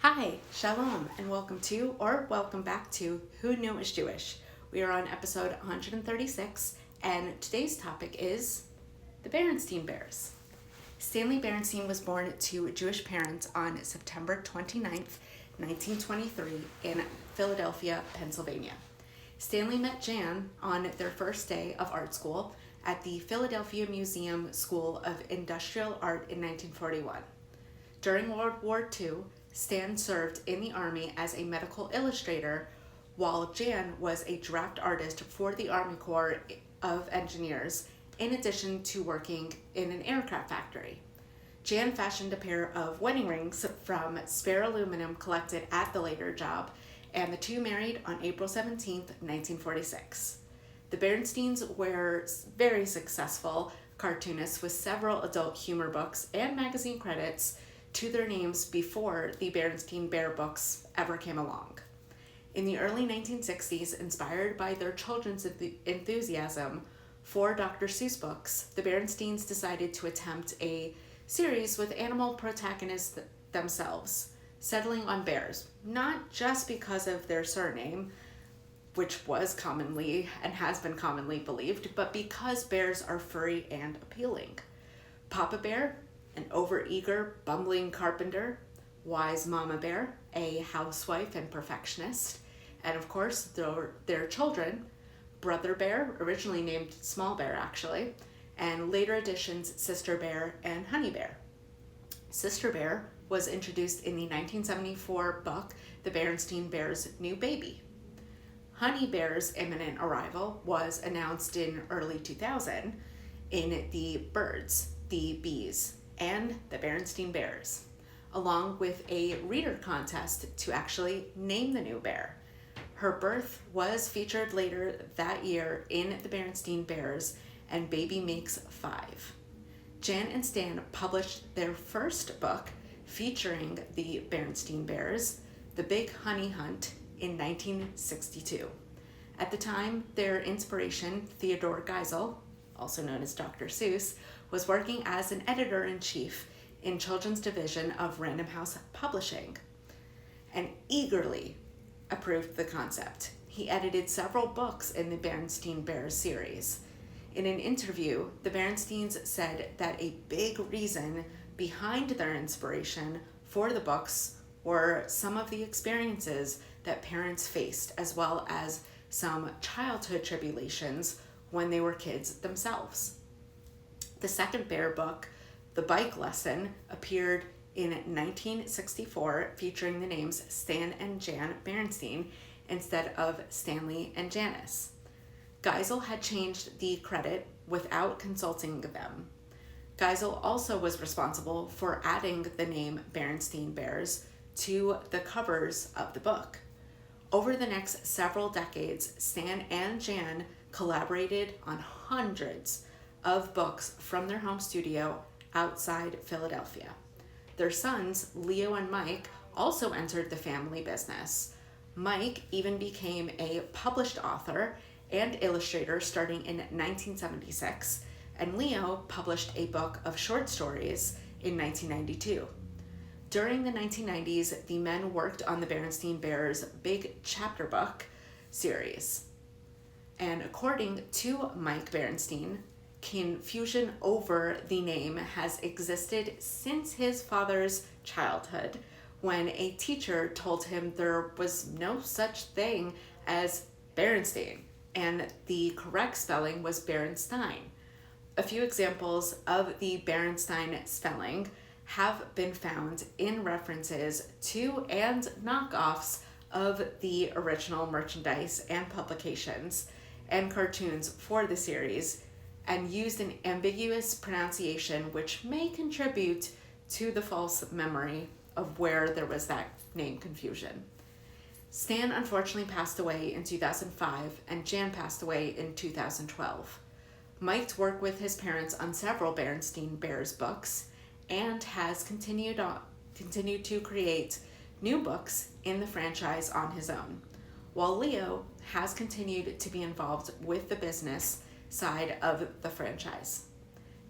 Hi, Shalom, and welcome back to Who Knew It Was Jewish. We are on episode 136, and today's topic is the Berenstain Bears. Stanley Berenstain was born to Jewish parents on September 29th, 1923 in Philadelphia, Pennsylvania. Stanley met Jan on their first day of art school at the Philadelphia Museum School of Industrial Art in 1941. During World War II, Stan served in the Army as a medical illustrator, while Jan was a draft artist for the Army Corps of Engineers, in addition to working in an aircraft factory. Jan fashioned a pair of wedding rings from spare aluminum collected at the later job, and the two married on April 17, 1946. The Berenstains were very successful cartoonists with several adult humor books and magazine credits to their names before the Berenstain Bear books ever came along. In the early 1960s, inspired by their children's enthusiasm for Dr. Seuss books, the Berenstains decided to attempt a series with animal protagonists themselves, settling on bears, not just because of their surname, which was commonly and has been commonly believed, but because bears are furry and appealing. Papa Bear, an overeager, bumbling carpenter; Wise Mama Bear, a housewife and perfectionist; and of course, their children, Brother Bear, originally named Small Bear actually, and later additions Sister Bear and Honey Bear. Sister Bear was introduced in the 1974 book, The Berenstain Bears' New Baby. Honey Bear's imminent arrival was announced in early 2000 in The Birds, the Bees, and the Berenstain Bears, along with a reader contest to actually name the new bear. Her birth was featured later that year in the Berenstain Bears and Baby Makes 5. Jan and Stan published their first book featuring the Berenstain Bears, The Big Honey Hunt, in 1962. At the time, their inspiration, Theodore Geisel, also known as Dr. Seuss, was working as an editor-in-chief in children's division of Random House Publishing and eagerly approved the concept. He edited several books in the Berenstain Bears series. In an interview, the Berenstains said that a big reason behind their inspiration for the books were some of the experiences that parents faced, as well as some childhood tribulations when they were kids themselves. The second Bear book, The Bike Lesson, appeared in 1964, featuring the names Stan and Jan Berenstain instead of Stanley and Janice. Geisel had changed the credit without consulting them. Geisel also was responsible for adding the name Berenstain Bears to the covers of the book. Over the next several decades, Stan and Jan collaborated on hundreds of books from their home studio outside Philadelphia. Their sons, Leo and Mike, also entered the family business. Mike even became a published author and illustrator starting in 1976, and Leo published a book of short stories in 1992. During the 1990s, the men worked on the Berenstain Bears' Big Chapter Book series. And according to Mike Berenstain, confusion over the name has existed since his father's childhood, when a teacher told him there was no such thing as Berenstain, and the correct spelling was Berenstain. A few examples of the Berenstain spelling have been found in references to and knockoffs of the original merchandise and publications and cartoons for the series, and used an ambiguous pronunciation which may contribute to the false memory of where there was that name confusion. Stan unfortunately passed away in 2005, and Jan passed away in 2012. Mike worked with his parents on several Berenstain Bears books and has continued to create new books in the franchise on his own, while Leo has continued to be involved with the business side of the franchise.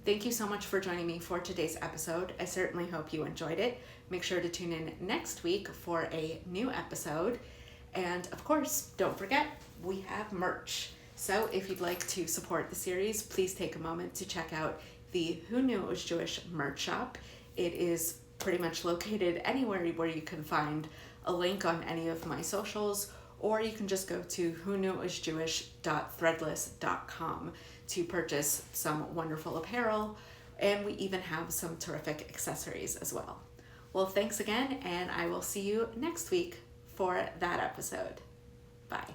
Thank you so much for joining me for today's episode. I certainly hope you enjoyed it. Make sure to tune in next week for a new episode. And of course, don't forget, we have merch. So if you'd like to support the series, please take a moment to check out the Who Knew It Was Jewish merch shop. It is pretty much located anywhere where you can find a link on any of my socials, or you can just go to whoknewitwasjewish.threadless.com to purchase some wonderful apparel, and we even have some terrific accessories as well. Well, thanks again, and I will see you next week for that episode. Bye.